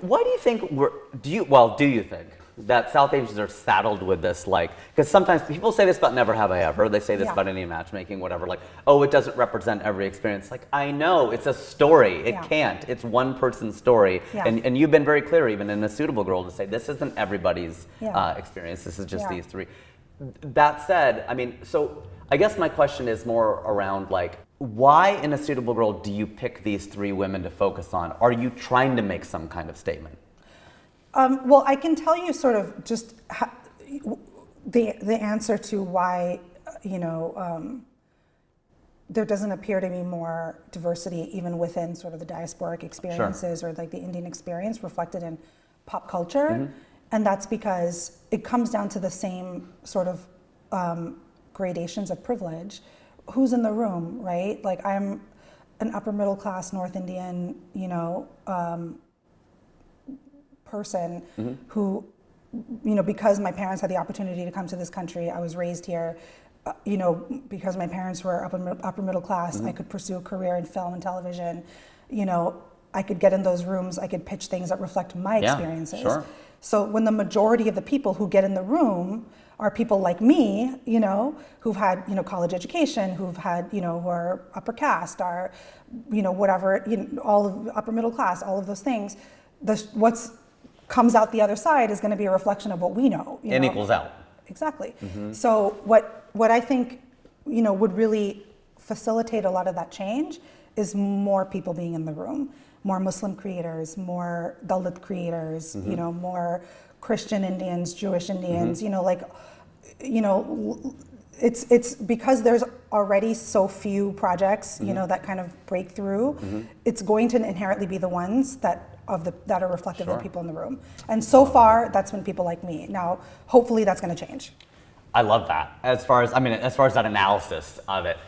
Why do you think do you think that South Asians are saddled with this, like, because sometimes people say this about Never Have I Ever, they say this about Indian Matchmaking, whatever, like, oh, it doesn't represent every experience. Like, I know, it's a story, it can't, it's one person's story, and you've been very clear, even in A Suitable Girl, to say this isn't everybody's experience, this is just these three. That said, I mean, so I guess my question is more around, like, why in A Suitable Girl do you pick these three women to focus on? Are you trying to make some kind of statement? Well, I can tell you sort of just the answer to why, there doesn't appear to be more diversity even within sort of the diasporic experiences or like the Indian experience reflected in pop culture. And that's because it comes down to the same sort of gradations of privilege. Who's in the room, right? Like, I'm an upper middle class North Indian, person who, because my parents had the opportunity to come to this country, I was raised here, because my parents were upper middle class, I could pursue a career in film and television, I could get in those rooms, I could pitch things that reflect my experiences. So when the majority of the people who get in the room are people like me, who've had, college education, who've had, who are upper caste, are, whatever, all of upper middle class, all of those things, what's comes out the other side is going to be a reflection of what we know. It equals out. Exactly. So what I think, would really facilitate a lot of that change is more people being in the room, more Muslim creators, more Dalit creators, more Christian Indians, Jewish Indians, it's because there's already so few projects, that kind of break through. It's going to inherently be the ones that are reflective of the people in the room. And so far, that's been people like me. Now, hopefully that's going to change. I love that. As far as that analysis of it.